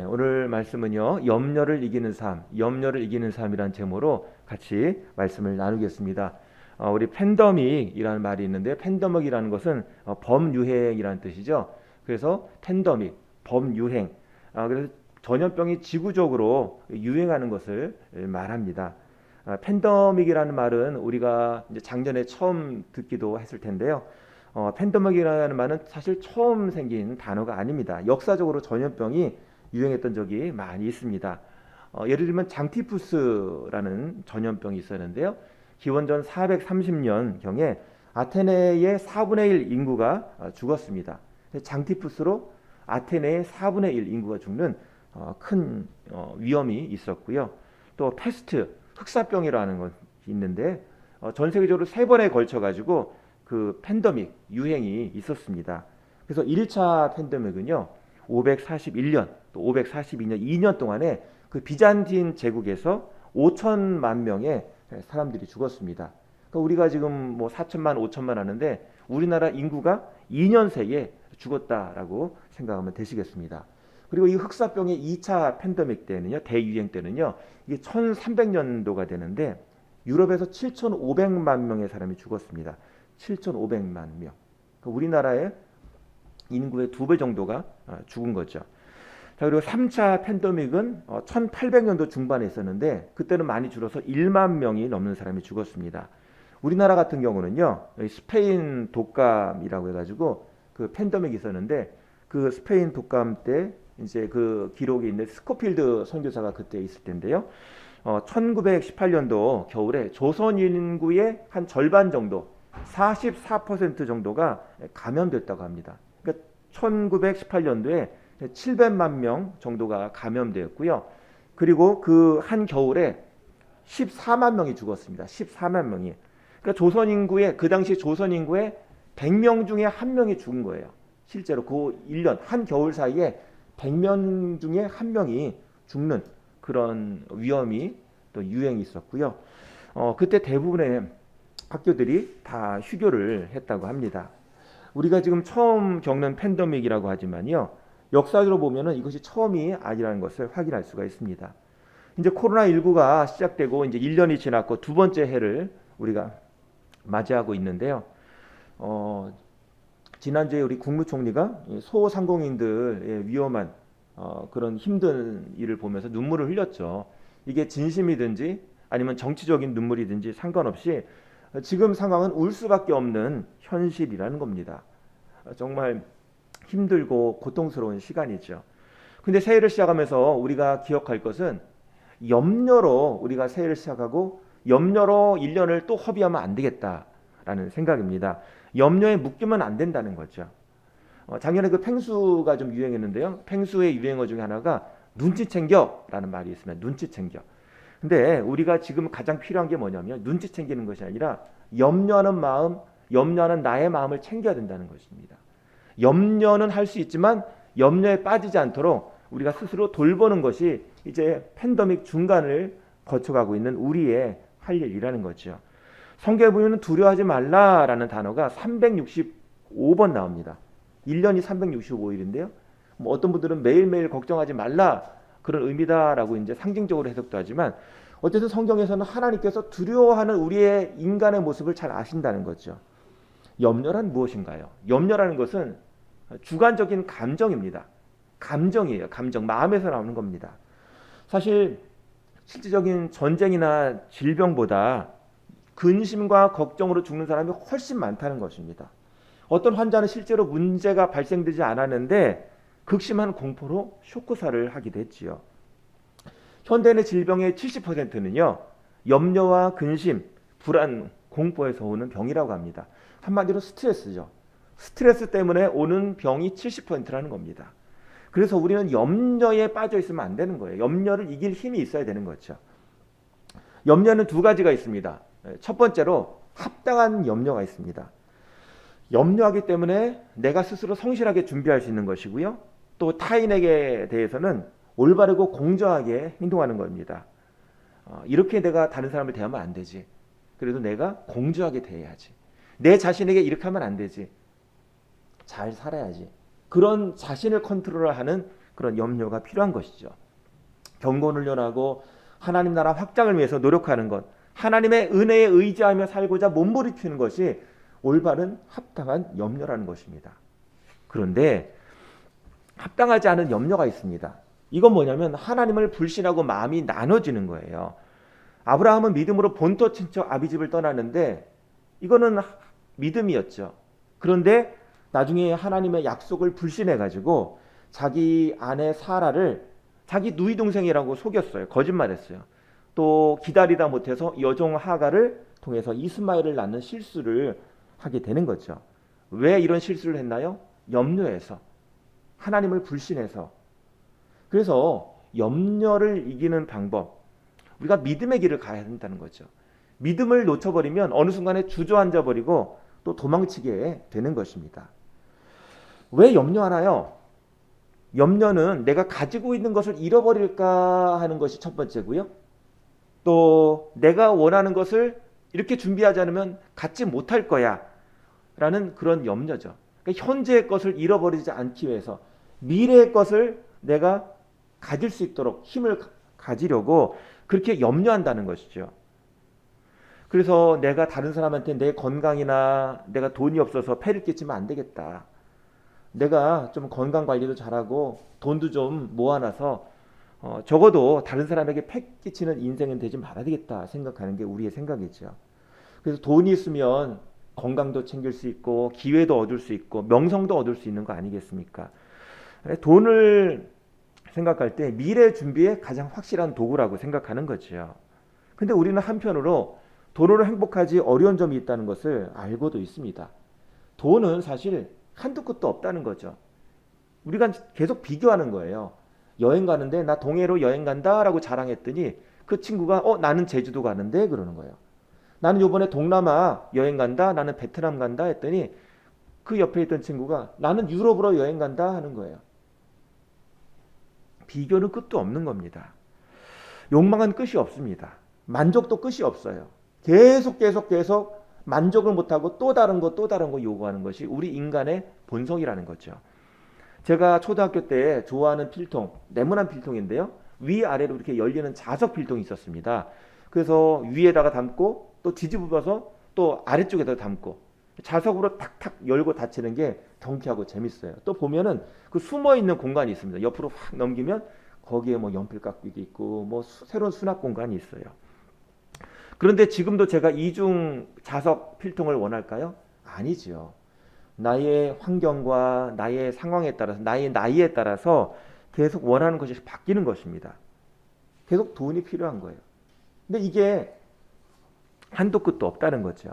오늘 말씀은요, 염려를 이기는 삶, 염려를 이기는 삶이란 제목으로 같이 말씀을 나누겠습니다. 우리 팬데믹이라는 말이 있는데, 팬데믹이라는 것은 범유행이라는 뜻이죠. 그래서 팬데믹, 범유행. 그래서 전염병이 지구적으로 유행하는 것을 말합니다. 팬데믹이라는 말은 우리가 이제 작년에 처음 듣기도 했을 텐데요. 팬데믹이라는 말은 사실 처음 생긴 단어가 아닙니다. 역사적으로 전염병이 유행했던 적이 많이 있습니다. 예를 들면 장티푸스라는 전염병이 있었는데요. 기원전 430년경에 아테네의 4분의 1 인구가 죽었습니다. 장티푸스로 아테네의 4분의 1 인구가 죽는 큰 위험이 있었고요. 또 패스트, 흑사병이라는 것이 있는데 전 세계적으로 3번에 걸쳐 가지고 그 팬데믹 유행이 있었습니다. 그래서 1차 팬데믹은요. 541년 또 542년 2년 동안에 그 비잔틴 제국에서 5천만 명의 사람들이 죽었습니다. 그러니까 우리가 지금 뭐 4천만 5천만 하는데 우리나라 인구가 2년 새에 죽었다라고 생각하면 되시겠습니다. 그리고 이 흑사병의 2차 팬데믹 때는요, 대유행 때는요, 이게 1300년도가 되는데 유럽에서 7,500만 명의 사람이 죽었습니다. 7,500만 명. 그러니까 우리나라의 인구의 2배 정도가 죽은 거죠. 자, 그리고 3차 팬데믹은 1800년도 중반에 있었는데 그때는 많이 줄어서 1만 명이 넘는 사람이 죽었습니다. 우리나라 같은 경우는요, 스페인 독감이라고 해가지고 그 팬데믹이 있었는데 그 스페인 독감 때 이제 그 기록이 있는 스코필드 선교사가 그때 있을 텐데요. 1918년도 겨울에 조선 인구의 한 절반 정도, 44% 정도가 감염됐다고 합니다. 그러니까 1918년도에 700만 명 정도가 감염되었고요. 그리고 그 한 겨울에 14만 명이 죽었습니다. 14만 명이. 그러니까 조선 인구의 그 당시 조선 인구의 100명 중에 한 명이 죽은 거예요. 실제로 그 1년 한 겨울 사이에 100명 중에 한 명이 죽는 그런 위험이 또 유행이 있었고요. 그때 대부분의 학교들이 다 휴교를 했다고 합니다. 우리가 지금 처음 겪는 팬데믹이라고 하지만요. 역사적으로 보면은 이것이 처음이 아니라는 것을 확인할 수가 있습니다. 이제 코로나19가 시작되고 이제 1년이 지났고 두 번째 해를 우리가 맞이하고 있는데요. 지난주에 우리 국무총리가 소상공인들의 위험한 그런 힘든 일을 보면서 눈물을 흘렸죠. 이게 진심이든지 아니면 정치적인 눈물이든지 상관없이 지금 상황은 울 수밖에 없는 현실이라는 겁니다. 정말 힘들고 고통스러운 시간이죠. 근데 새해를 시작하면서 우리가 기억할 것은 염려로 우리가 새해를 시작하고 염려로 1년을 또 허비하면 안 되겠다라는 생각입니다. 염려에 묶이면 안 된다는 거죠. 작년에 그 펭수가 좀 유행했는데요. 펭수의 유행어 중에 하나가 눈치 챙겨라는 말이 있으면 눈치 챙겨. 근데 우리가 지금 가장 필요한 게 뭐냐면 눈치 챙기는 것이 아니라 염려하는 마음, 염려하는 나의 마음을 챙겨야 된다는 것입니다. 염려는 할 수 있지만 염려에 빠지지 않도록 우리가 스스로 돌보는 것이 이제 팬데믹 중간을 거쳐가고 있는 우리의 할 일이라는 거죠. 성경에 보면 두려워하지 말라라는 단어가 365번 나옵니다. 1년이 365일인데요. 뭐 어떤 분들은 매일매일 걱정하지 말라 그런 의미다라고 이제 상징적으로 해석도 하지만 어쨌든 성경에서는 하나님께서 두려워하는 우리의 인간의 모습을 잘 아신다는 거죠. 염려란 무엇인가요? 염려라는 것은 주관적인 감정입니다. 감정이에요. 감정, 마음에서 나오는 겁니다. 사실 실질적인 전쟁이나 질병보다 근심과 걱정으로 죽는 사람이 훨씬 많다는 것입니다. 어떤 환자는 실제로 문제가 발생되지 않았는데 극심한 공포로 쇼크사를 하게 됐지요. 현대인의 질병의 70%는요. 염려와 근심, 불안, 공포에서 오는 병이라고 합니다. 한마디로 스트레스죠. 스트레스 때문에 오는 병이 70%라는 겁니다. 그래서 우리는 염려에 빠져 있으면 안 되는 거예요. 염려를 이길 힘이 있어야 되는 거죠. 염려는 두 가지가 있습니다. 첫 번째로 합당한 염려가 있습니다. 염려하기 때문에 내가 스스로 성실하게 준비할 수 있는 것이고요. 또 타인에게 대해서는 올바르고 공정하게 행동하는 겁니다. 이렇게 내가 다른 사람을 대하면 안 되지. 그래도 내가 공정하게 대해야지. 내 자신에게 이렇게 하면 안 되지. 잘 살아야지. 그런 자신을 컨트롤하는 그런 염려가 필요한 것이죠. 경건훈련하고 하나님 나라 확장을 위해서 노력하는 것, 하나님의 은혜에 의지하며 살고자 몸부림치는 것이 올바른 합당한 염려라는 것입니다. 그런데 합당하지 않은 염려가 있습니다. 이건 뭐냐면 하나님을 불신하고 마음이 나눠지는 거예요. 아브라함은 믿음으로 본토 친척 아비집을 떠났는데 이거는 믿음이었죠. 그런데 나중에 하나님의 약속을 불신해가지고 자기 아내 사라를 자기 누이 동생이라고 속였어요. 거짓말했어요. 또 기다리다 못해서 여종 하가를 통해서 이스마엘을 낳는 실수를 하게 되는 거죠. 왜 이런 실수를 했나요? 염려해서, 하나님을 불신해서. 그래서 염려를 이기는 방법, 우리가 믿음의 길을 가야 된다는 거죠. 믿음을 놓쳐버리면 어느 순간에 주저앉아 버리고 또 도망치게 되는 것입니다. 왜 염려하나요? 염려는 내가 가지고 있는 것을 잃어버릴까 하는 것이 첫 번째고요. 또 내가 원하는 것을 이렇게 준비하지 않으면 갖지 못할 거야 라는 그런 염려죠. 그러니까 현재의 것을 잃어버리지 않기 위해서 미래의 것을 내가 가질 수 있도록 힘을 가지려고 그렇게 염려한다는 것이죠. 그래서 내가 다른 사람한테 내 건강이나 내가 돈이 없어서 폐를 끼치면 안 되겠다. 내가 좀 건강 관리도 잘하고 돈도 좀 모아놔서 적어도 다른 사람에게 폐 끼치는 인생은 되지 말아야 되겠다 생각하는 게 우리의 생각이죠. 그래서 돈이 있으면 건강도 챙길 수 있고 기회도 얻을 수 있고 명성도 얻을 수 있는 거 아니겠습니까? 돈을 생각할 때 미래 준비에 가장 확실한 도구라고 생각하는 거죠. 근데 우리는 한편으로 돈으로 행복하지 어려운 점이 있다는 것을 알고도 있습니다. 돈은 사실 한두 끝도 없다는 거죠. 우리가 계속 비교하는 거예요. 여행 가는데 나 동해로 여행 간다라고 자랑했더니 그 친구가 나는 제주도 가는데 그러는 거예요. 나는 이번에 동남아 여행 간다, 나는 베트남 간다 했더니 그 옆에 있던 친구가 나는 유럽으로 여행 간다 하는 거예요. 비교는 끝도 없는 겁니다. 욕망은 끝이 없습니다. 만족도 끝이 없어요. 계속 만족을 못하고 또 다른 거 요구하는 것이 우리 인간의 본성이라는 거죠. 제가 초등학교 때 좋아하는 필통, 네모난 필통인데요. 위아래로 이렇게 열리는 자석 필통이 있었습니다. 그래서 위에다가 담고 또 뒤집어서 또 아래쪽에다 담고 자석으로 탁탁 열고 닫히는 게 경쾌하고 재밌어요. 또 보면은 그 숨어 있는 공간이 있습니다. 옆으로 확 넘기면 거기에 뭐 연필 깎이기 있고 뭐 새로운 수납 공간이 있어요. 그런데 지금도 제가 이중 자석 필통을 원할까요? 아니지요. 나의 환경과 나의 상황에 따라서 나의 나이에 따라서 계속 원하는 것이 바뀌는 것입니다. 계속 돈이 필요한 거예요. 근데 이게 한도 끝도 없다는 거죠.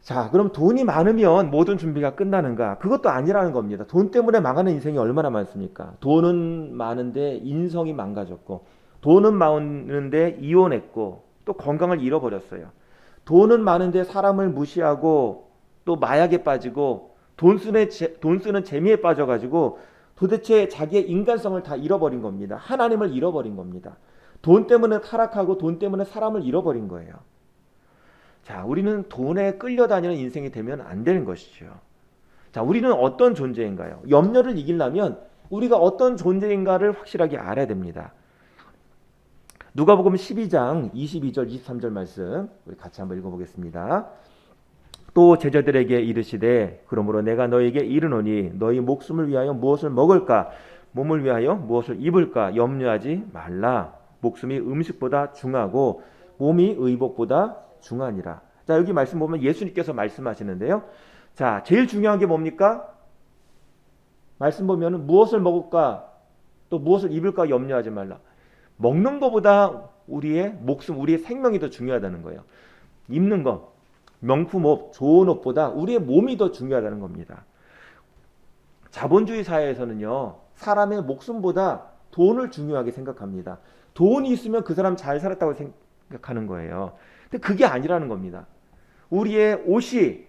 자, 그럼 돈이 많으면 모든 준비가 끝나는가? 그것도 아니라는 겁니다. 돈 때문에 망하는 인생이 얼마나 많습니까? 돈은 많은데 인성이 망가졌고, 돈은 많은데 이혼했고, 또 건강을 잃어버렸어요. 돈은 많은데 사람을 무시하고 또 마약에 빠지고 돈 쓰는 재미에 빠져가지고 도대체 자기의 인간성을 다 잃어버린 겁니다. 하나님을 잃어버린 겁니다. 돈 때문에 타락하고 돈 때문에 사람을 잃어버린 거예요. 자, 우리는 돈에 끌려다니는 인생이 되면 안 되는 것이죠. 자, 우리는 어떤 존재인가요? 염려를 이기려면 우리가 어떤 존재인가를 확실하게 알아야 됩니다. 누가복음 12장 22절 23절 말씀 우리 같이 한번 읽어보겠습니다. 또 제자들에게 이르시되 그러므로 내가 너에게 이르노니 너희 목숨을 위하여 무엇을 먹을까 몸을 위하여 무엇을 입을까 염려하지 말라. 목숨이 음식보다 중하고 몸이 의복보다 중하니라. 자, 여기 말씀 보면 예수님께서 말씀하시는데요. 자, 제일 중요한 게 뭡니까? 말씀 보면 무엇을 먹을까 또 무엇을 입을까 염려하지 말라. 먹는 것보다 우리의 목숨, 우리의 생명이 더 중요하다는 거예요. 입는 것, 명품 옷, 좋은 옷보다 우리의 몸이 더 중요하다는 겁니다. 자본주의 사회에서는요, 사람의 목숨보다 돈을 중요하게 생각합니다. 돈이 있으면 그 사람 잘 살았다고 생각하는 거예요. 근데 그게 아니라는 겁니다. 우리의 옷이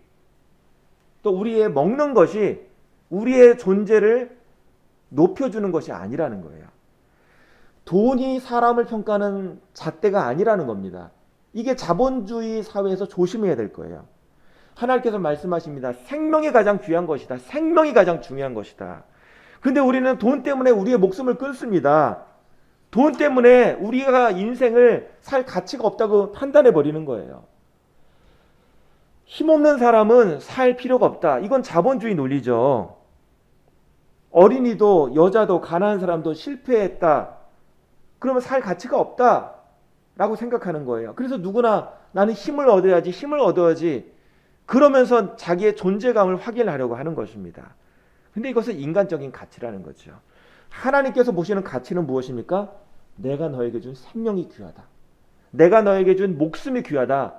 또 우리의 먹는 것이 우리의 존재를 높여주는 것이 아니라는 거예요. 돈이 사람을 평가하는 잣대가 아니라는 겁니다. 이게 자본주의 사회에서 조심해야 될 거예요. 하나님께서 말씀하십니다. 생명이 가장 귀한 것이다. 생명이 가장 중요한 것이다. 근데 우리는 돈 때문에 우리의 목숨을 끊습니다. 돈 때문에 우리가 인생을 살 가치가 없다고 판단해 버리는 거예요. 힘없는 사람은 살 필요가 없다. 이건 자본주의 논리죠. 어린이도 여자도 가난한 사람도 실패했다. 그러면 살 가치가 없다. 라고 생각하는 거예요. 그래서 누구나 나는 힘을 얻어야지. 그러면서 자기의 존재감을 확인하려고 하는 것입니다. 근데 이것은 인간적인 가치라는 거죠. 하나님께서 보시는 가치는 무엇입니까? 내가 너에게 준 생명이 귀하다. 내가 너에게 준 목숨이 귀하다.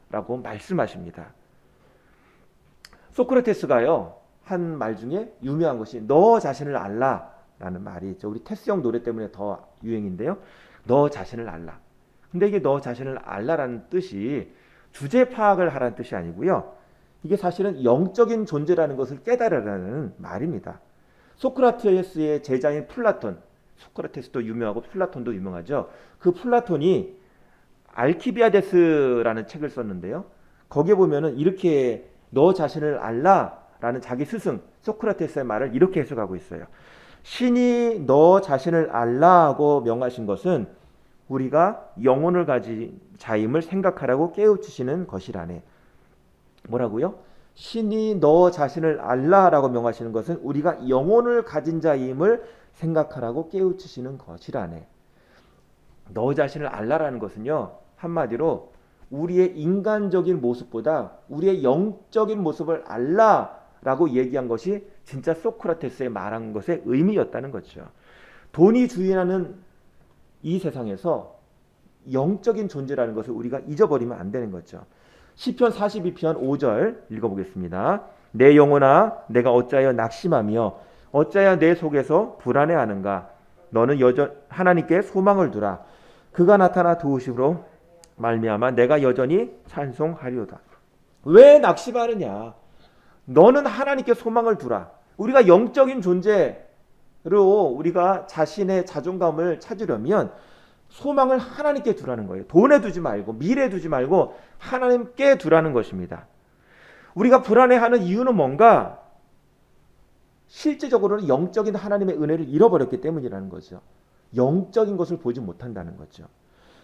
라고 말씀하십니다. 소크라테스가요, 한 말 중에 유명한 것이 너 자신을 알라 라는 말이 있죠. 우리 테스 형 노래 때문에 더 유행인데요. 너 자신을 알라. 근데 이게 너 자신을 알라라는 뜻이 주제 파악을 하라는 뜻이 아니고요. 이게 사실은 영적인 존재라는 것을 깨달으라는 말입니다. 소크라테스의 제자인 플라톤, 소크라테스도 유명하고 플라톤도 유명하죠. 그 플라톤이 알키비아데스라는 책을 썼는데요. 거기에 보면은 이렇게 너 자신을 알라라는 자기 스승 소크라테스의 말을 이렇게 해석하고 있어요. 신이 너 자신을 알라고 명하신 것은 우리가 영혼을 가진 자임을 생각하라고 깨우치시는 것이라네. 뭐라고요? 신이 너 자신을 알라라고 명하시는 것은 우리가 영혼을 가진 자임을 생각하라고 깨우치시는 것이라네. 너 자신을 알라라는 것은요, 한마디로 우리의 인간적인 모습보다 우리의 영적인 모습을 알라라고 얘기한 것이 진짜 소크라테스의 말한 것의 의미였다는 거죠. 돈이 주인하는 이 세상에서 영적인 존재라는 것을 우리가 잊어버리면 안 되는 거죠. 시편 42편 5절 읽어보겠습니다. 내 영혼아 내가 어찌하여 낙심하며 어찌하여 내 속에서 불안해하는가. 너는 하나님께 소망을 두라. 그가 나타나 도우심으로 말미암아 내가 여전히 찬송하리로다. 왜 낙심하느냐? 너는 하나님께 소망을 두라. 우리가 영적인 존재로 우리가 자신의 자존감을 찾으려면 소망을 하나님께 두라는 거예요. 돈에 두지 말고 미래에 두지 말고 하나님께 두라는 것입니다. 우리가 불안해하는 이유는 뭔가? 실제적으로는 영적인 하나님의 은혜를 잃어버렸기 때문이라는 거죠. 영적인 것을 보지 못한다는 거죠.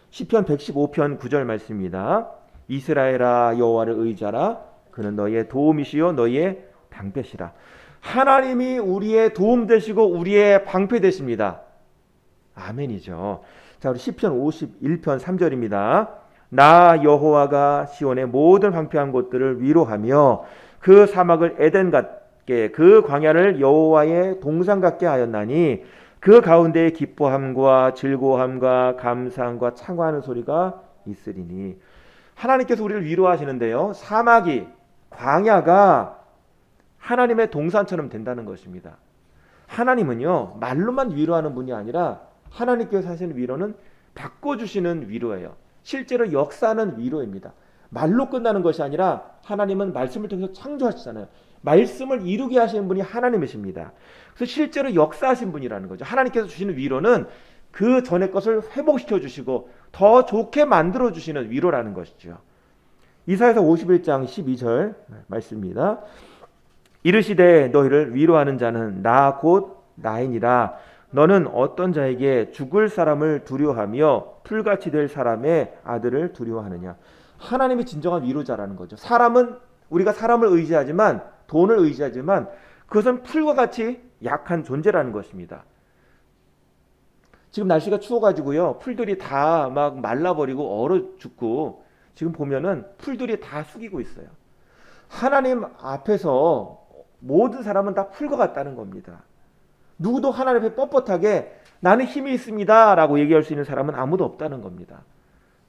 시편 115편 9절 말씀입니다. 이스라엘아 여호와를 의지하라. 그는 너희의 도움이시요 너희의 방패시라. 하나님이 우리의 도움 되시고 우리의 방패 되십니다. 아멘이죠. 자, 우리 시편 51편 3절입니다. 나 여호와가 시온의 모든 황폐한 곳들을 위로하며 그 사막을 에덴 같게 그 광야를 여호와의 동산 같게 하였나니 그 가운데에 기뻐함과 즐거움과 감사함과 창화하는 소리가 있으리니. 하나님께서 우리를 위로하시는데요, 사막이 광야가 하나님의 동산처럼 된다는 것입니다. 하나님은요 말로만 위로하는 분이 아니라 하나님께서 하시는 위로는 바꿔주시는 위로예요. 실제로 역사하는 위로입니다. 말로 끝나는 것이 아니라 하나님은 말씀을 통해서 창조하시잖아요. 말씀을 이루게 하시는 분이 하나님이십니다. 그래서 실제로 역사하신 분이라는 거죠. 하나님께서 주시는 위로는 그 전의 것을 회복시켜 주시고 더 좋게 만들어 주시는 위로라는 것이죠. 이사야서 51장 12절 말씀입니다. 이르시되 너희를 위로하는 자는 나 곧 나이니라. 너는 어떤 자에게 죽을 사람을 두려워하며 풀같이 될 사람의 아들을 두려워하느냐. 하나님이 진정한 위로자라는 거죠. 사람은 우리가 사람을 의지하지만 돈을 의지하지만 그것은 풀과 같이 약한 존재라는 것입니다. 지금 날씨가 추워가지고요 풀들이 다 막 말라버리고 얼어 죽고 지금 보면은 풀들이 다 숙이고 있어요. 하나님 앞에서 모든 사람은 다 풀과 같다는 겁니다. 누구도 하나님 앞에 뻣뻣하게 나는 힘이 있습니다 라고 얘기할 수 있는 사람은 아무도 없다는 겁니다.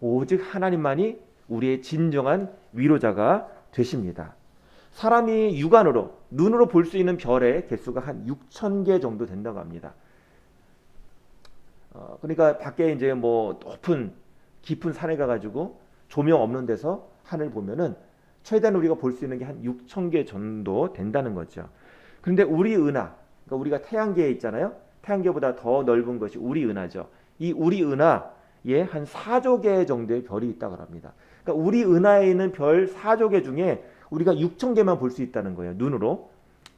오직 하나님만이 우리의 진정한 위로자가 되십니다. 사람이 육안으로 눈으로 볼 수 있는 별의 개수가 한 6,000개 정도 된다고 합니다. 그러니까 밖에 이제 뭐 높은 깊은 산에 가가지고 조명 없는 데서 하늘 보면은 최대한 우리가 볼 수 있는 게 한 6,000개 정도 된다는 거죠. 그런데 우리 은하, 그러니까 우리가 태양계에 있잖아요. 태양계보다 더 넓은 것이 우리 은하죠. 이 우리 은하에 한 4조 개 정도의 별이 있다고 합니다. 그러니까 우리 은하에 있는 별 4조 개 중에 우리가 6,000개만 볼 수 있다는 거예요. 눈으로.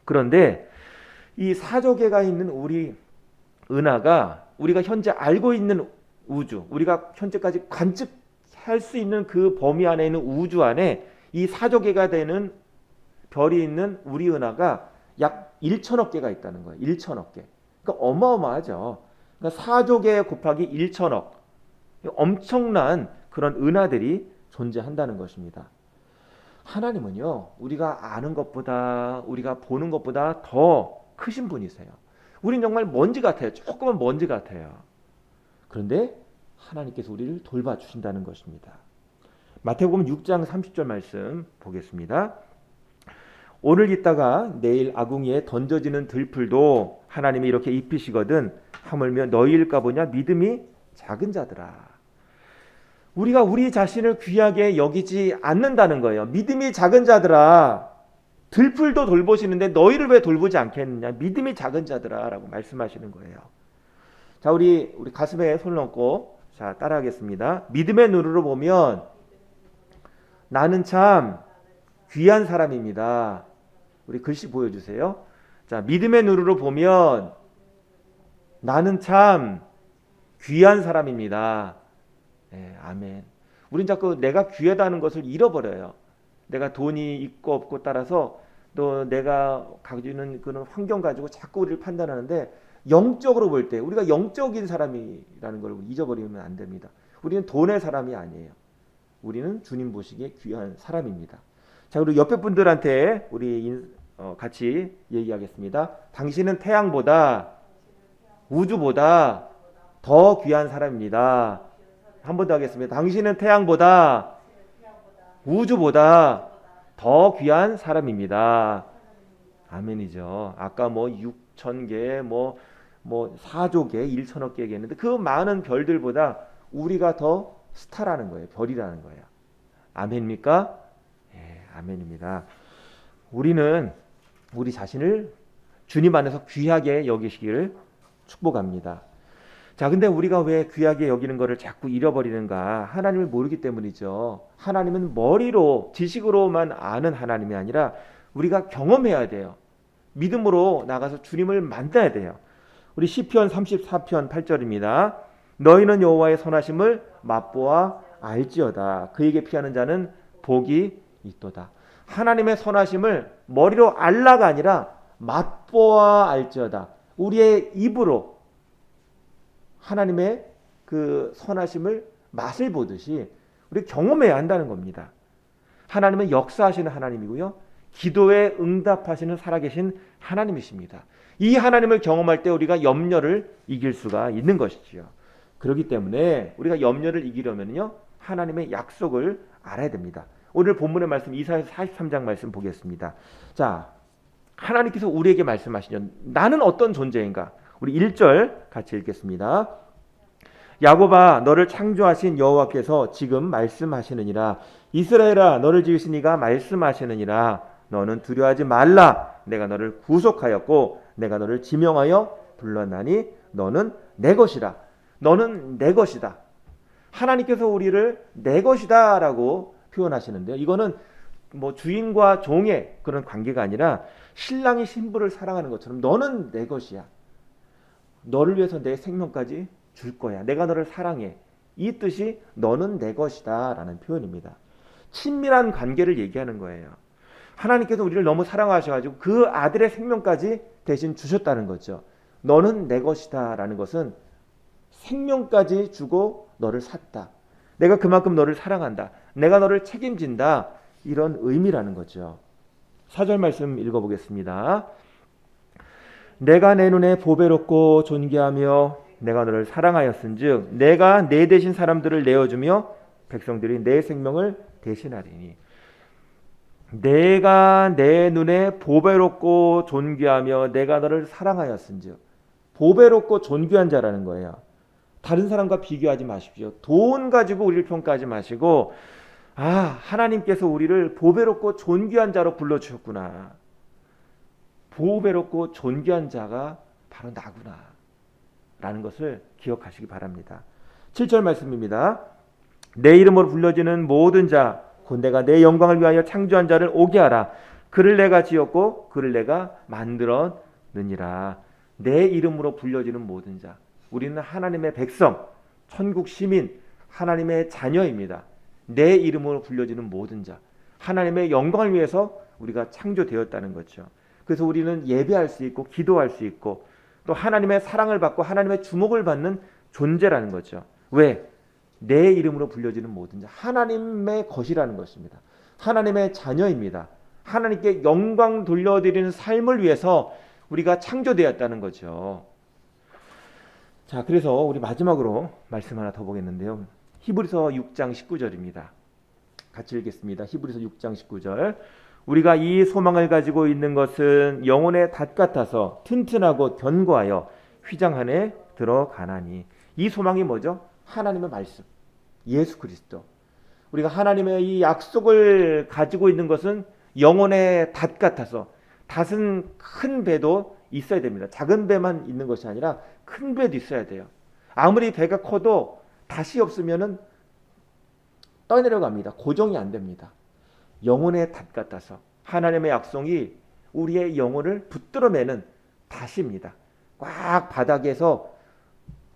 그런데 이 사조계가 있는 우리 은하가 우리가 현재 알고 있는 우주, 우리가 현재까지 관측할 수 있는 그 범위 안에 있는 우주 안에 이 사조계가 되는 별이 있는 우리 은하가 약 1천억 개가 있다는 거예요. 1천억 개. 그러니까 어마어마하죠. 그러니까 사조계 곱하기 1천억. 엄청난 그런 은하들이 존재한다는 것입니다. 하나님은요, 우리가 아는 것보다, 우리가 보는 것보다 더 크신 분이세요. 우린 정말 먼지 같아요. 조그만 먼지 같아요. 그런데 하나님께서 우리를 돌봐주신다는 것입니다. 마태복음 6장 30절 말씀 보겠습니다. 오늘 있다가 내일 아궁이에 던져지는 들풀도 하나님이 이렇게 입히시거든 하물며 너희일까 보냐 믿음이 작은 자들아. 우리가 우리 자신을 귀하게 여기지 않는다는 거예요. 믿음이 작은 자들아. 들풀도 돌보시는데 너희를 왜 돌보지 않겠느냐. 믿음이 작은 자들아 라고 말씀하시는 거예요. 자, 우리 가슴에 손을 얹고 자, 따라하겠습니다. 믿음의 눈으로 보면 나는 참 귀한 사람입니다. 우리 글씨 보여주세요. 자, 믿음의 눈으로 보면 나는 참 귀한 사람입니다. 네, 아멘. 우린 자꾸 내가 귀하다는 것을 잃어버려요. 내가 돈이 있고 없고 따라서 또 내가 가지고 있는 그런 환경 가지고 자꾸 우리를 판단하는데 영적으로 볼 때 우리가 영적인 사람이라는 걸 잊어버리면 안 됩니다. 우리는 돈의 사람이 아니에요. 우리는 주님 보시기에 귀한 사람입니다. 자, 그리고 옆에 분들한테 우리 같이 얘기하겠습니다. 당신은 태양보다 우주보다 더 귀한 사람입니다. 한 번 더 하겠습니다. 당신은 태양보다 우주보다 더 귀한 사람입니다. 아멘이죠. 아까 뭐 6,000개, 뭐 4조 개, 1천억 개 얘기했는데 그 많은 별들보다 우리가 더 스타라는 거예요. 별이라는 거예요. 아멘입니까? 예, 아멘입니다. 우리는 우리 자신을 주님 안에서 귀하게 여기시기를 축복합니다. 자, 근데 우리가 왜 귀하게 여기는 것을 자꾸 잃어버리는가? 하나님을 모르기 때문이죠. 하나님은 머리로, 지식으로만 아는 하나님이 아니라 우리가 경험해야 돼요. 믿음으로 나가서 주님을 만나야 돼요. 우리 시편 34편 8절입니다. 너희는 여호와의 선하심을 맛보아 알지어다. 그에게 피하는 자는 복이 있도다. 하나님의 선하심을 머리로 알라가 아니라 맛보아 알지어다. 우리의 입으로 하나님의 그 선하심을 맛을 보듯이 우리 경험해야 한다는 겁니다. 하나님은 역사하시는 하나님이고요. 기도에 응답하시는 살아계신 하나님이십니다. 이 하나님을 경험할 때 우리가 염려를 이길 수가 있는 것이지요. 그렇기 때문에 우리가 염려를 이기려면요, 하나님의 약속을 알아야 됩니다. 오늘 본문의 말씀 이사야서 43장 말씀 보겠습니다. 자, 하나님께서 우리에게 말씀하시죠. 나는 어떤 존재인가? 우리 1절 같이 읽겠습니다. 야곱아 너를 창조하신 여호와께서 지금 말씀하시느니라. 이스라엘아 너를 지으신 이가 말씀하시느니라. 너는 두려워하지 말라. 내가 너를 구속하였고 내가 너를 지명하여 불렀나니 너는 내 것이라. 너는 내 것이다. 하나님께서 우리를 내 것이다 라고 표현하시는데요. 이거는 뭐 주인과 종의 그런 관계가 아니라 신랑이 신부를 사랑하는 것처럼 너는 내 것이야. 너를 위해서 내 생명까지 줄 거야. 내가 너를 사랑해. 이 뜻이 너는 내 것이다 라는 표현입니다. 친밀한 관계를 얘기하는 거예요. 하나님께서 우리를 너무 사랑하셔가지고 그 아들의 생명까지 대신 주셨다는 거죠. 너는 내 것이다 라는 것은 생명까지 주고 너를 샀다. 내가 그만큼 너를 사랑한다. 내가 너를 책임진다. 이런 의미라는 거죠. 4절 말씀 읽어보겠습니다. 내가 내 눈에 보배롭고 존귀하며 내가 너를 사랑하였은즉 내가 내 대신 사람들을 내어주며 백성들이 내 생명을 대신하리니. 내가 내 눈에 보배롭고 존귀하며 내가 너를 사랑하였은즉. 보배롭고 존귀한 자라는 거예요. 다른 사람과 비교하지 마십시오. 돈 가지고 우리를 평가하지 마시고 하나님께서 우리를 보배롭고 존귀한 자로 불러주셨구나. 보배롭고 존귀한 자가 바로 나구나 라는 것을 기억하시기 바랍니다. 7절 말씀입니다. 내 이름으로 불려지는 모든 자 곧 내가 내 영광을 위하여 창조한 자를 오게 하라. 그를 내가 지었고 그를 내가 만들어 느니라. 내 이름으로 불려지는 모든 자. 우리는 하나님의 백성, 천국 시민, 하나님의 자녀입니다. 내 이름으로 불려지는 모든 자. 하나님의 영광을 위해서 우리가 창조되었다는 거죠. 그래서 우리는 예배할 수 있고 기도할 수 있고 또 하나님의 사랑을 받고 하나님의 주목을 받는 존재라는 거죠. 왜? 내 이름으로 불려지는 모든 자. 하나님의 것이라는 것입니다. 하나님의 자녀입니다. 하나님께 영광 돌려드리는 삶을 위해서 우리가 창조되었다는 거죠. 자, 그래서 우리 마지막으로 말씀 하나 더 보겠는데요. 히브리서 6장 19절입니다. 같이 읽겠습니다. 히브리서 6장 19절. 우리가 이 소망을 가지고 있는 것은 영혼의 닷 같아서 튼튼하고 견고하여 휘장 안에 들어가나니. 이 소망이 뭐죠? 하나님의 말씀, 예수 그리스도. 우리가 하나님의 이 약속을 가지고 있는 것은 영혼의 닷 같아서, 닷은 큰 배도 있어야 됩니다. 작은 배만 있는 것이 아니라 큰 배도 있어야 돼요. 아무리 배가 커도 닷이 없으면은 떠내려갑니다. 고정이 안 됩니다. 영혼의 닷 같아서 하나님의 약속이 우리의 영혼을 붙들어매는 닷입니다. 꽉 바닥에서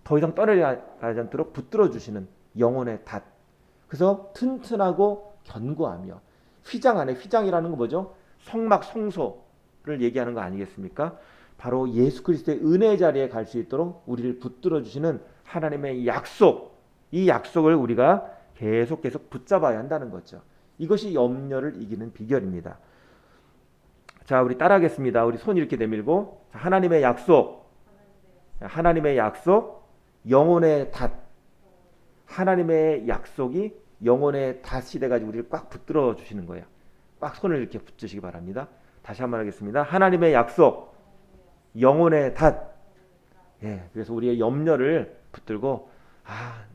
더 이상 떠내려가지 않도록 붙들어 주시는 영혼의 닷. 그래서 튼튼하고 견고하며 휘장 안에, 휘장이라는 거 뭐죠? 성막, 성소를 얘기하는 거 아니겠습니까? 바로 예수 그리스도의 은혜 자리에 갈 수 있도록 우리를 붙들어 주시는 하나님의 약속, 이 약속을 우리가 계속 붙잡아야 한다는 거죠. 이것이 염려를 이기는 비결입니다. 자, 우리 따라하겠습니다. 우리 손 이렇게 내밀고, 자, 하나님의 약속, 하나님의 약속, 영혼의 닷. 하나님의 약속이 영혼의 닷이 돼가지고 우리를 꽉 붙들어 주시는 거예요. 꽉 손을 이렇게 붙으시기 바랍니다. 다시 한번 하겠습니다. 하나님의 약속, 영혼의 닷. 예, 그래서 우리의 염려를 붙들고,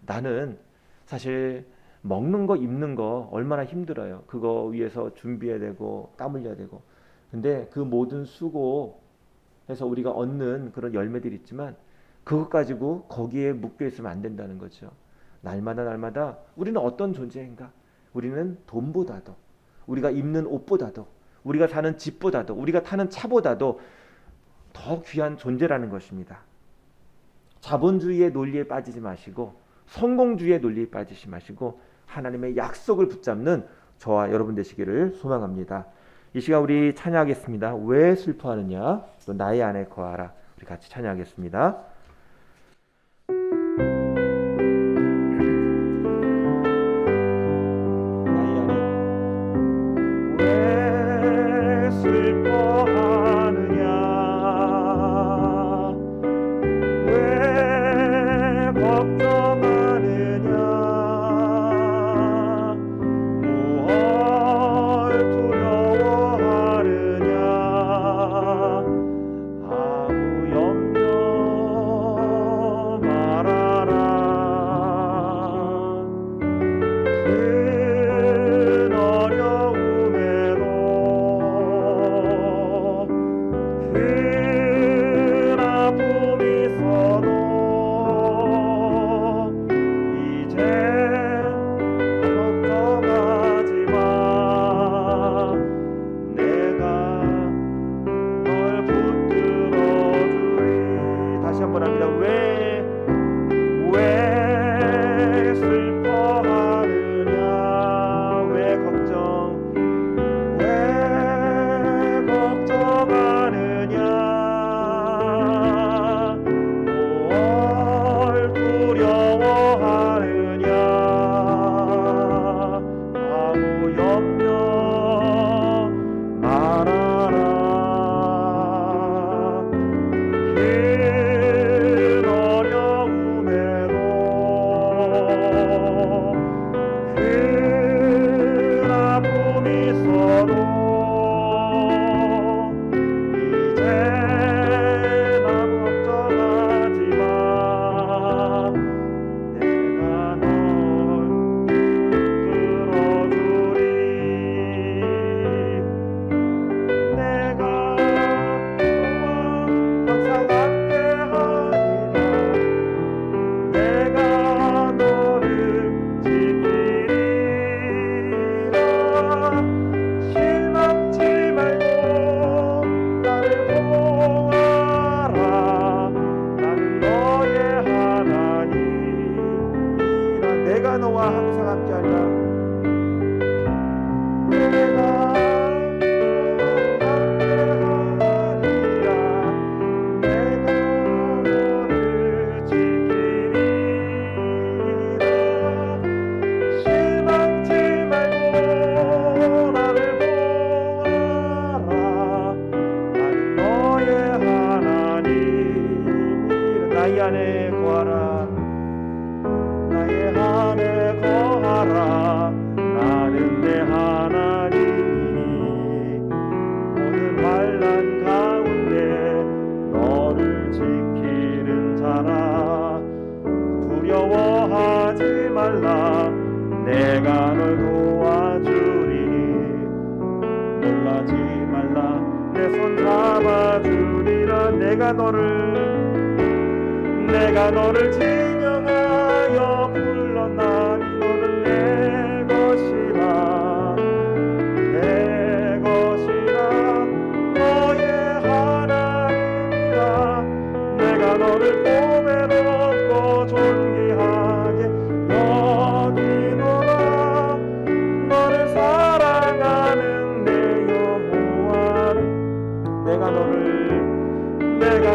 나는 사실 먹는 거, 입는 거 얼마나 힘들어요. 그거 위해서 준비해야 되고 땀 흘려야 되고. 근데 그 모든 수고해서 우리가 얻는 그런 열매들이 있지만 그것 가지고 거기에 묶여 있으면 안 된다는 거죠. 날마다 우리는 어떤 존재인가? 우리는 돈보다도, 우리가 입는 옷보다도, 우리가 사는 집보다도, 우리가 타는 차보다도 더 귀한 존재라는 것입니다. 자본주의의 논리에 빠지지 마시고, 성공주의의 논리에 빠지지 마시고 하나님의 약속을 붙잡는 저와 여러분 되시기를 소망합니다. 이 시간 우리 찬양하겠습니다. 왜 슬퍼하느냐? 또 나의 안에 거하라. 우리 같이 찬양하겠습니다. 나의 안에 왜 슬퍼하느냐? 왜 걱정하느냐? 무엇 두려워하느냐? 아무 염려 내가 너와 항상 함께하리라. 내가 나의 안에 거하라. 나의 안에 거하라. 나는 내 하나님이니 모든 환난 가운데 너를 지키는 자라. 두려워하지 말라. 내가 널 도와주리니 놀라지 말라. 내 손 잡아주리라. 내가 너를 지명하여 불렀나니 너는 내 것이라. 내 것이라. 너의 하나님이라. 내가 너를 보배롭고 존귀하게 여기노라. 너를 사랑하는 내 여호와를. 내가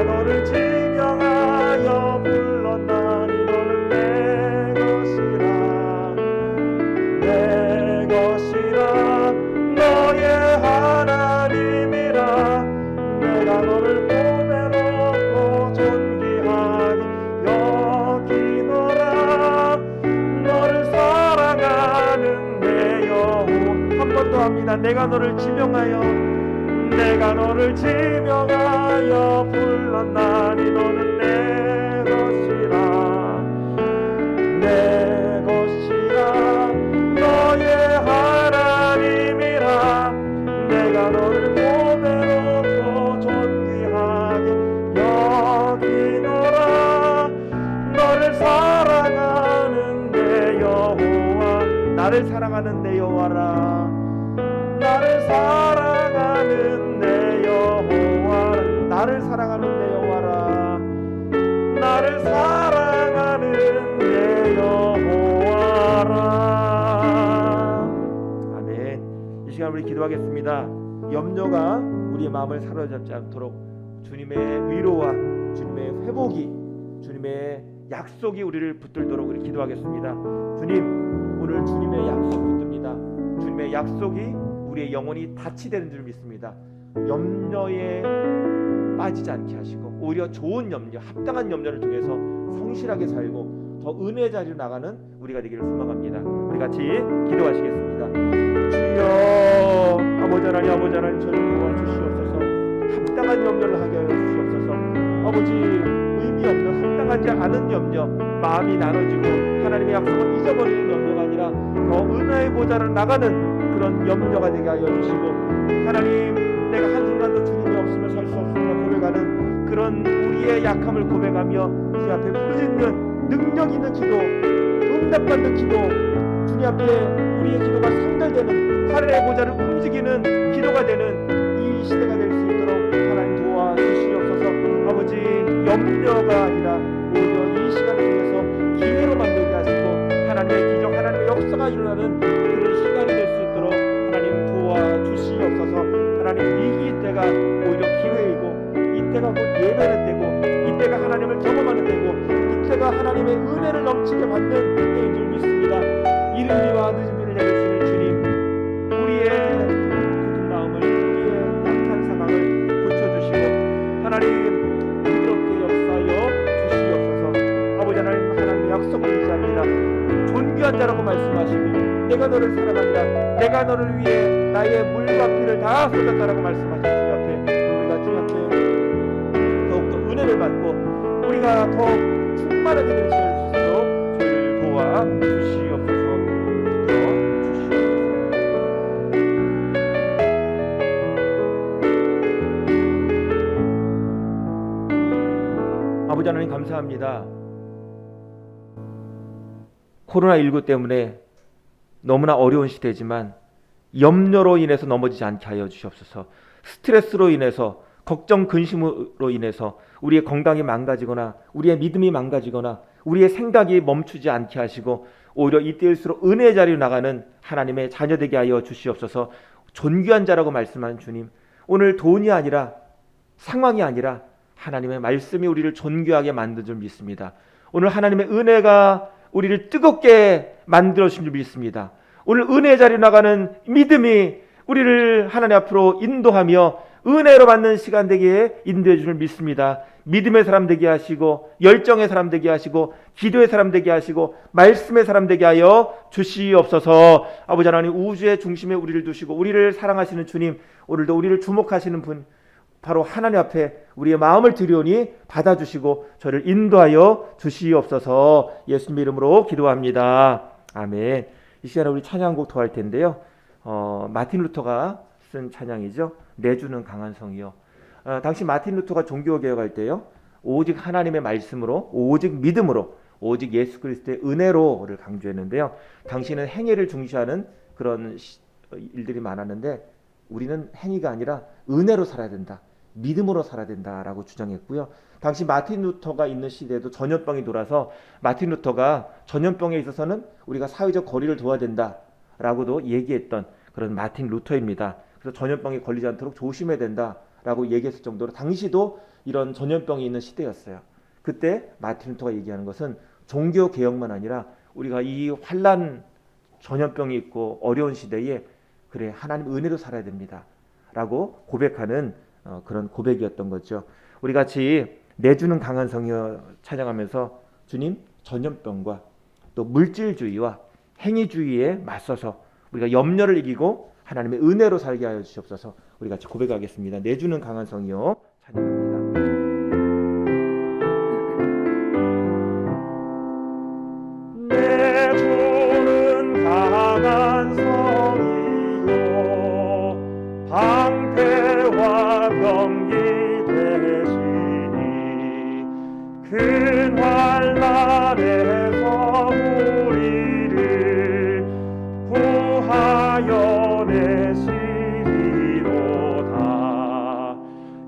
너를 지명하여 불렀나니 너는 내 것이라. 내 것이라. 너의 하나님이라. 내가 너를 보배롭고 존귀하게 여기노라. 너를 사랑하는 내 여호와. 한 번 더 합니다. 내가 너를 지명하여 불렀나니 너는 내 것이라. 내 것이라. 너의 하나님이라. 내가 너를 보배롭고 존귀하게 여기노라. 너를 사랑하는 내 여호와. 나를 사랑하는 내 여호와라. 나를 사랑하는 내 여호와. 나를 사랑하는 내 여호와라. 나를 사랑하는 내 여호와라. 아멘. 이 시간 우리 기도하겠습니다. 염려가 우리의 마음을 사로잡지 않도록 주님의 위로와 주님의 회복이, 주님의 약속이 우리를 붙들도록 우리 기도하겠습니다. 주님, 오늘 주님의 약속 붙듭니다. 주님의 약속이 우리의 영혼이 닻이 되는 줄 믿습니다. 염려에 빠지지 않게 하시고 오히려 좋은 염려, 합당한 염려를 통해서 성실하게 살고 더 은혜의 자리로 나가는 우리가 되기를 소망합니다. 우리 같이 기도하시겠습니다. 주여, 아버지 하나님 저를 도와주시옵소서. 합당한 염려를 하게 하여 주시옵소서. 아버지, 의미 없는 합당하지 않은 염려, 마음이 나눠지고 하나님의 약속을 잊어버리는 염려가 아니라 더 은혜의 보좌를 나가는 그런 염려가 되게 하여 주시고, 하나님, 내가 한순간도 주님이 없으면 살 수 없음을 고백하는 그런 우리의 약함을 고백하며 주님 앞에 부르짖는 능력 있는 기도, 응답받는 기도, 주님 앞에 우리의 기도가 상달되는 하늘의 보좌를 움직이는 기도가 되는 이 시대가 될 수 있도록 하나님 도와주시옵소서. 아버지, 염려가 아니라 오히려 이 시간을 통해서 기회로 만들게 하시고 하나님의 기적, 하나님의 역사가 일어나는 그런 시간이 될 수 있도록 하나님 도와주시옵소서. 하나님, 위기 때가 오히려 기회이고 이때가 곧 예배는 때고 이때가 하나님을 경험하는 때고 이때가 하나님의 은혜를 넘치게 받는 때인 줄 믿습니다. 이른비와 늦은비를 내리시는 주님, 우리의 굳은 마음을, 우리의 약한 상황을 고쳐주시고 하나님 부드럽게 역사하여 주시옵소서. 아버지 하나님, 하나님의 약속을 의지합니다. 존귀한 자라고 말씀하시고 내가 너를 사랑한다, 내가 너를 위해 나의 물과 피를 다 쏟았다라고 말씀하신 주님 앞에 우리가 주님 앞에 더욱더 은혜를 받고 우리가 더 충만하게 될 수 있도록 저희를 도와주시옵소서. 아버지 하나님, 감사합니다. 코로나19 때문에 너무나 어려운 시대지만 염려로 인해서 넘어지지 않게 하여 주시옵소서. 스트레스로 인해서 걱정 근심으로 인해서 우리의 건강이 망가지거나 우리의 믿음이 망가지거나 우리의 생각이 멈추지 않게 하시고 오히려 이때일수록 은혜의 자리로 나가는 하나님의 자녀 되게 하여 주시옵소서. 존귀한 자라고 말씀하는 주님, 오늘 돈이 아니라 상황이 아니라 하나님의 말씀이 우리를 존귀하게 만든 줄 믿습니다. 오늘 하나님의 은혜가 우리를 뜨겁게 만들어 주신 줄 믿습니다. 오늘 은혜의 자리로 나가는 믿음이 우리를 하나님 앞으로 인도하며 은혜로 받는 시간 되기에 인도해 주를 믿습니다. 믿음의 사람 되게 하시고 열정의 사람 되게 하시고 기도의 사람 되게 하시고 말씀의 사람 되게 하여 주시옵소서. 아버지 하나님, 우주의 중심에 우리를 두시고 우리를 사랑하시는 주님, 오늘도 우리를 주목하시는 분 바로 하나님 앞에 우리의 마음을 드리오니 받아주시고 저를 인도하여 주시옵소서. 예수님 이름으로 기도합니다. 아멘. 이 시간에 우리 찬양곡 더 할 텐데요. 마틴 루터가 쓴 찬양이죠. 내주는 강한 성이요. 당시 마틴 루터가 종교개혁할 때요, 오직 하나님의 말씀으로, 오직 믿음으로, 오직 예수 그리스도의 은혜로를 강조했는데요. 당시는 행위를 중시하는 그런 일들이 많았는데 우리는 행위가 아니라 은혜로 살아야 된다, 믿음으로 살아야 된다라고 주장했고요. 당시 마틴 루터가 있는 시대에도 전염병이 돌아서 마틴 루터가 전염병에 있어서는 우리가 사회적 거리를 둬야 된다라고도 얘기했던 그런 마틴 루터입니다. 그래서 전염병에 걸리지 않도록 조심해야 된다라고 얘기했을 정도로 당시도 이런 전염병이 있는 시대였어요. 그때 마틴 루터가 얘기하는 것은 종교 개혁만 아니라 우리가 이 환난 전염병이 있고 어려운 시대에 그래 하나님 은혜로 살아야 됩니다 라고 고백하는 그런 고백이었던 거죠. 우리 같이 내주는 강한 성이여 찬양하면서 주님, 전염병과 또 물질주의와 행위주의에 맞서서 우리가 염려를 이기고 하나님의 은혜로 살게 하여 주시옵소서. 우리 같이 고백하겠습니다. 내주는 강한 성이여 찬양합니다. 내주는 강한 성이여 방패와 병기 되시니 큰 환난에서 우리를 구하여 내시리로다.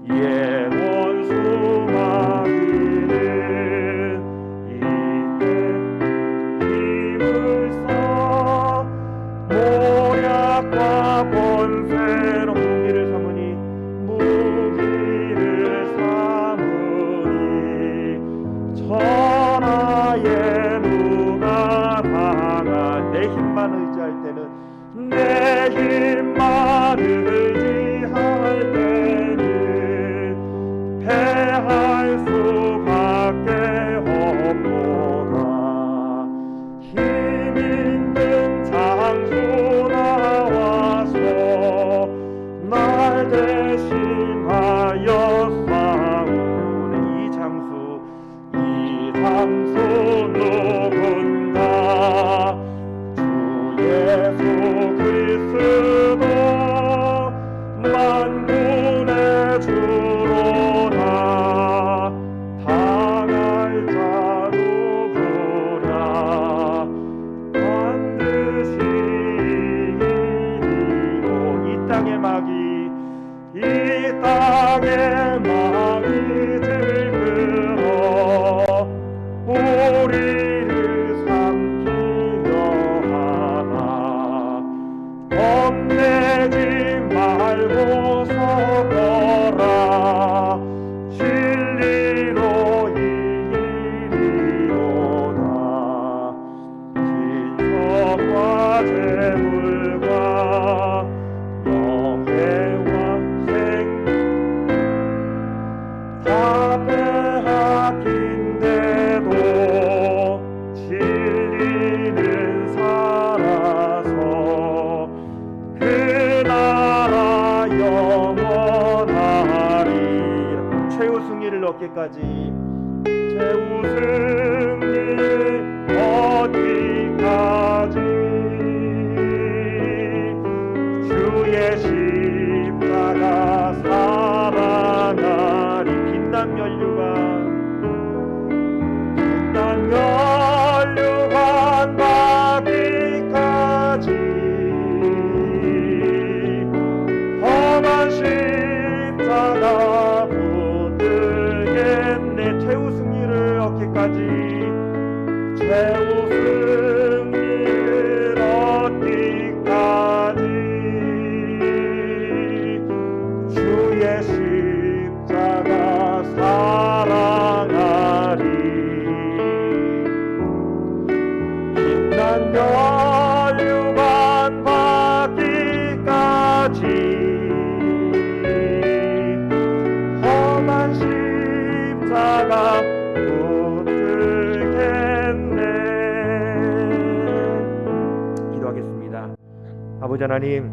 영원 수마기는 이때 힘을 써 모략과 번세로 무기를 삼으니 천하에 누가 당한 내 힘만 의지할 때는 내 힘만 의지할 때는 패할 수밖에 없도다. 힘 있는 장수 나와서 날 대신하여 싸우는 이 장수 누군가 주 예수 그리스도 만군의 주로다. 당할 자 누구랴 반드시 이리로. 이 땅의 막이 들끓어 우리를 삼키려 하나. 겁내지 말고 서거라. 진리로 이리로다. 진석과 재물과 명예와 생명 다 빼앗긴데도 진리는 살아서 그 나라 영원하리라. 최후 승리를 얻기까지 최후 승리 얻기까지 주의 십자가 사랑하리. 빛난 면류관 받기까지 험한 십자가 최후 승리를 얻기까지 주의 십자가 사랑하리. 빛난 멸류관 받기까지 험한 십자가 붙들겠네. 기도하겠습니다. 아버지 하나님,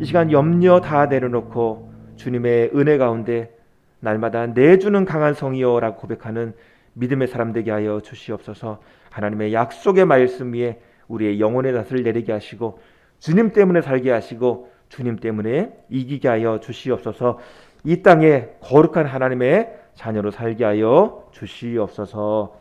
이 시간 염려 다 내려놓고 주님의 은혜 가운데 날마다 내주는 강한 성이여라고 고백하는 믿음의 사람 되게 하여 주시옵소서. 하나님의 약속의 말씀 위에 우리의 영혼의 낯을 내리게 하시고 주님 때문에 살게 하시고 주님 때문에 이기게 하여 주시옵소서. 이 땅에 거룩한 하나님의 자녀로 살게 하여 주시옵소서.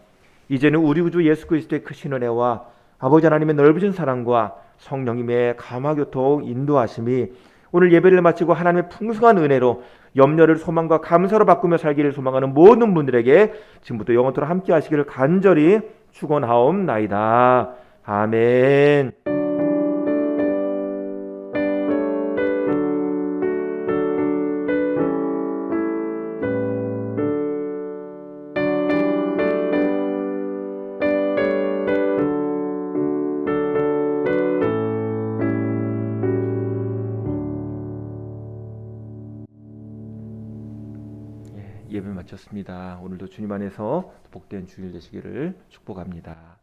이제는 우리 구주 예수 그리스도의 크신 은혜와 아버지 하나님의 넓으신 사랑과 성령님의 감화교통 인도하심이 오늘 예배를 마치고 하나님의 풍성한 은혜로 염려를 소망과 감사로 바꾸며 살기를 소망하는 모든 분들에게 지금부터 영원토록 함께 하시기를 간절히 축원하옵나이다. 아멘. 예배 마쳤습니다. 오늘도 주님 안에서 복된 주일 되시기를 축복합니다.